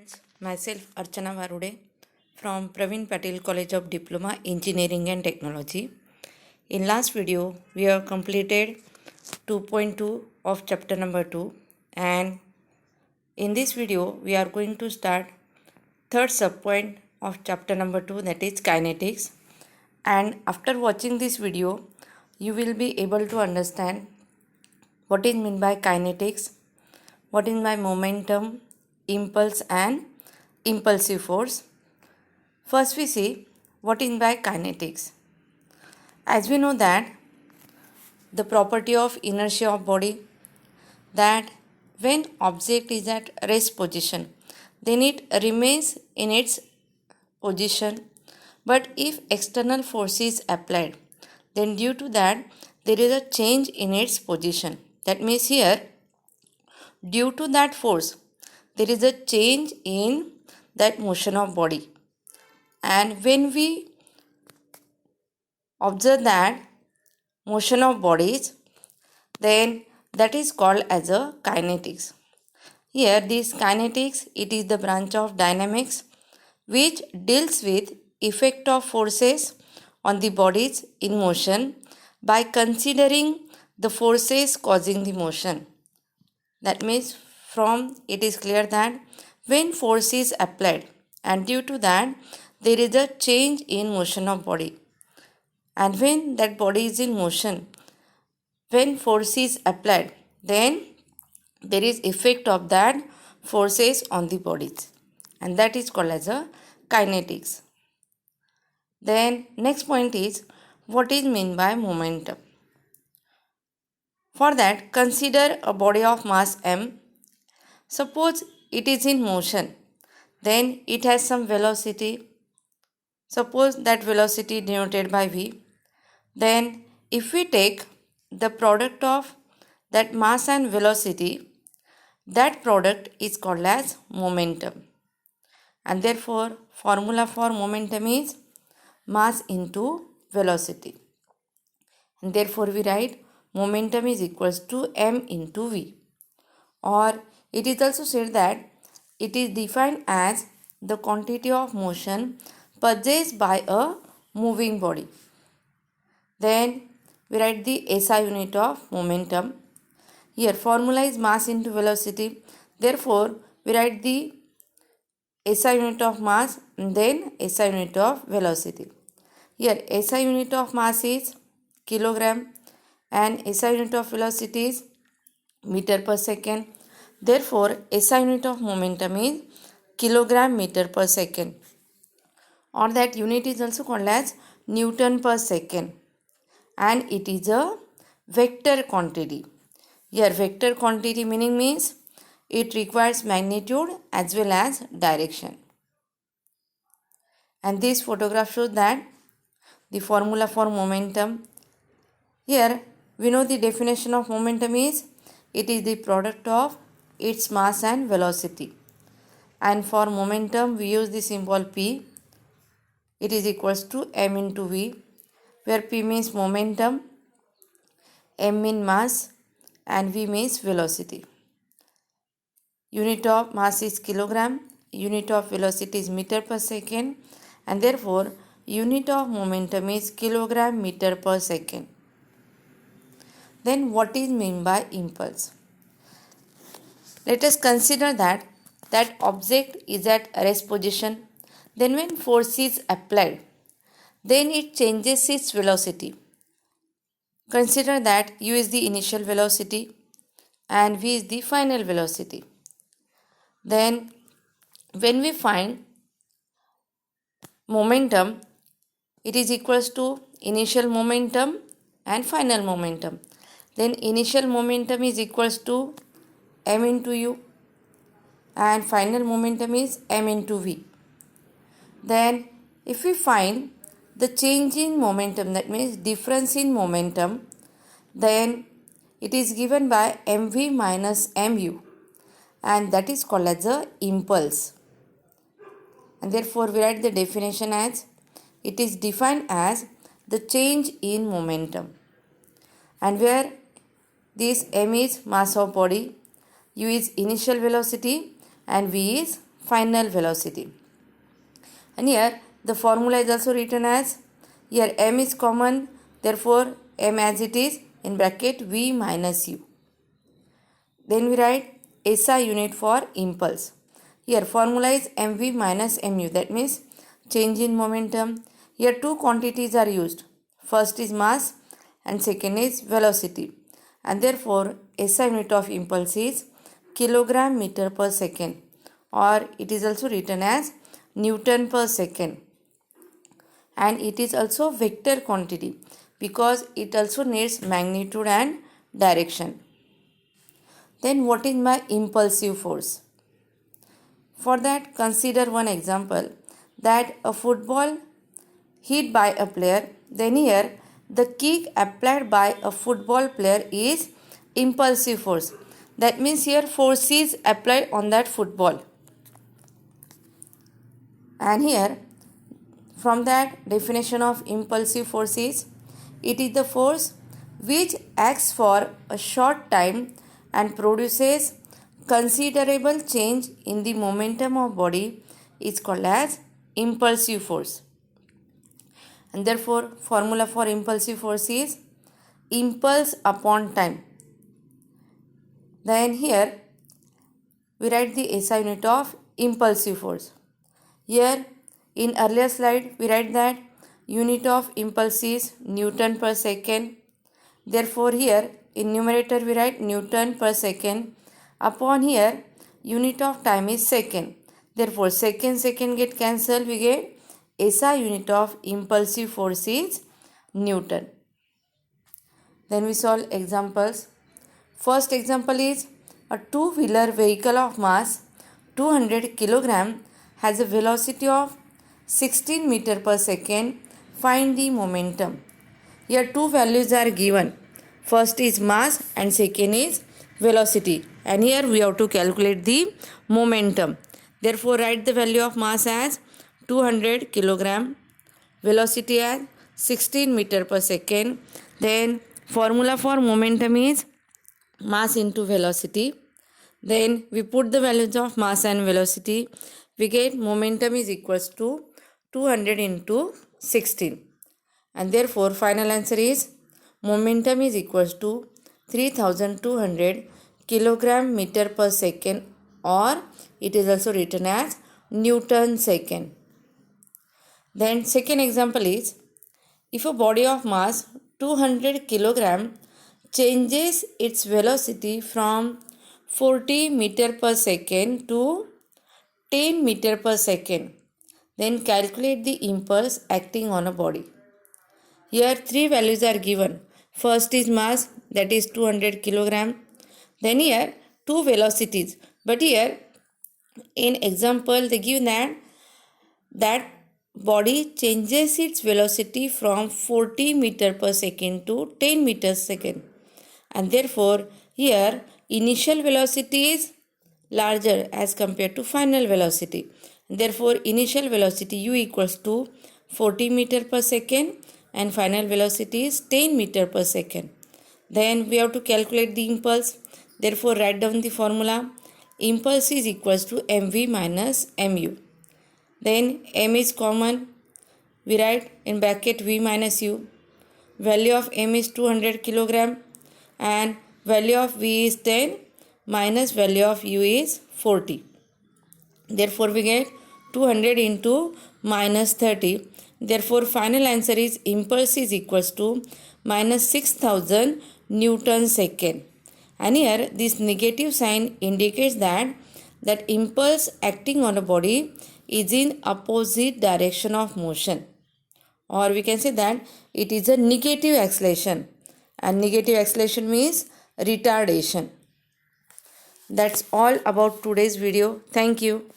Friends, myself Archana Varude from Praveen Patel College of Diploma Engineering and Technology. In last video, we have completed 2.2 of chapter number 2, and in this video, we are going to start third subpoint of chapter number 2, that is kinetics. And after watching this video, you will be able to understand what is meant by kinetics, what is by momentum, impulse and impulsive force. First we see what is by kinetics. As we know that the property of inertia of body, that when object is at rest position, then it remains in its position, but if external force is applied, then due to that there is a change in its position. That means here, due to that force, there is a change in that motion of body. And when we observe that motion of bodies, then that is called as a kinetics. Here this kinetics, it is the branch of dynamics which deals with effect of forces on the bodies in motion by considering the forces causing the motion. That means from it is clear that when force is applied and due to that there is a change in motion of body, and when that body is in motion, when force is applied, then there is effect of that forces on the bodies, and that is called as a kinetics. Then next point is what is meant by momentum. For that, consider a body of mass m. Suppose it is in motion, then it has some velocity. Suppose that velocity denoted by v. Then if we take the product of that mass and velocity, that product is called as momentum. And therefore formula for momentum is mass into velocity. And therefore we write momentum is equals to m into v. Or it is also said that it is defined as the quantity of motion possessed by a moving body. Then we write the SI unit of momentum. Here formula is mass into velocity. Therefore we write the SI unit of mass and then SI unit of velocity. Here SI unit of mass is kilogram and SI unit of velocity is meter per second. Therefore SI unit of momentum is kilogram meter per second, or that unit is also called as Newton per second, and it is a vector quantity. Here vector quantity meaning means it requires magnitude as well as direction. And this photograph shows that the formula for momentum. Here we know the definition of momentum is it is the product of its mass and velocity. And for momentum we use the symbol P. It is equals to m into v, where P means momentum, m means mass and v means velocity. Unit of mass is kilogram, unit of velocity is meter per second, and therefore unit of momentum is kilogram meter per second. Then what is meant by impulse? Let us consider that object is at rest position. Then when force is applied, then it changes its velocity. Consider that u is the initial velocity and v is the final velocity. Then when we find momentum, it is equals to initial momentum and final momentum. Then initial momentum is equals to m into u and final momentum is m into v. Then if we find the change in momentum, that means difference in momentum, then it is given by mv minus mu, and that is called as a impulse. And therefore we write the definition as it is defined as the change in momentum, and where this m is mass of body, u is initial velocity and v is final velocity. And here the formula is also written as, here m is common, therefore m as it is in bracket v minus u. Then we write SI unit for impulse. Here formula is mv minus mu, that means change in momentum. Here two quantities are used. First is mass and second is velocity. And therefore SI unit of impulse is kilogram meter per second, or it is also written as Newton per second. And it is also vector quantity because it also needs magnitude and direction. Then what is my impulsive force? For that, consider one example, that a football hit by a player. Then here the kick applied by a football player is impulsive force. That means here force is applied on that football. And here from that definition of impulsive force is, it is the force which acts for a short time and produces considerable change in the momentum of body is called as impulsive force. And therefore formula for impulsive force is impulse upon time. Then here we write the SI unit of impulsive force. Here in earlier slide we write that unit of impulse is Newton per second. Therefore here in numerator we write Newton per second. Upon here unit of time is second. Therefore second get cancelled, we get SI unit of impulsive force is Newton. Then we solve examples. First example is, a two-wheeler vehicle of mass 200 kg has a velocity of 16 meter per second. Find the momentum. Here two values are given. First is mass and second is velocity. And here we have to calculate the momentum. Therefore write the value of mass as 200 kg, velocity as 16 meter per second. Then formula for momentum is mass into velocity. Then we put the values of mass and velocity. We get momentum is equals to 200 into 16. And therefore final answer is momentum is equals to 3200 kilogram meter per second, or it is also written as Newton second. Then second example is, if a body of mass 200 kg changes its velocity from 40 meter per second to 10 meter per second, then calculate the impulse acting on a body. Here three values are given. First is mass, that is 200 kg. Then here two velocities. But here in example they give that body changes its velocity from 40 meter per second to 10 meters second. And therefore here initial velocity is larger as compared to final velocity. Therefore initial velocity u equals to 40 meter per second and final velocity is 10 meter per second. Then we have to calculate the impulse. Therefore write down the formula. Impulse is equals to mv minus mu. Then m is common. We write in bracket v minus u. Value of m is 200 kg and value of v is 10 minus value of u is 40. Therefore we get 200 into minus 30. Therefore final answer is impulse is equals to minus 6000 Newton second. And here this negative sign indicates that impulse acting on a body is in opposite direction of motion, or we can say that it is a negative acceleration, and negative acceleration means retardation. That's all about today's video. Thank you.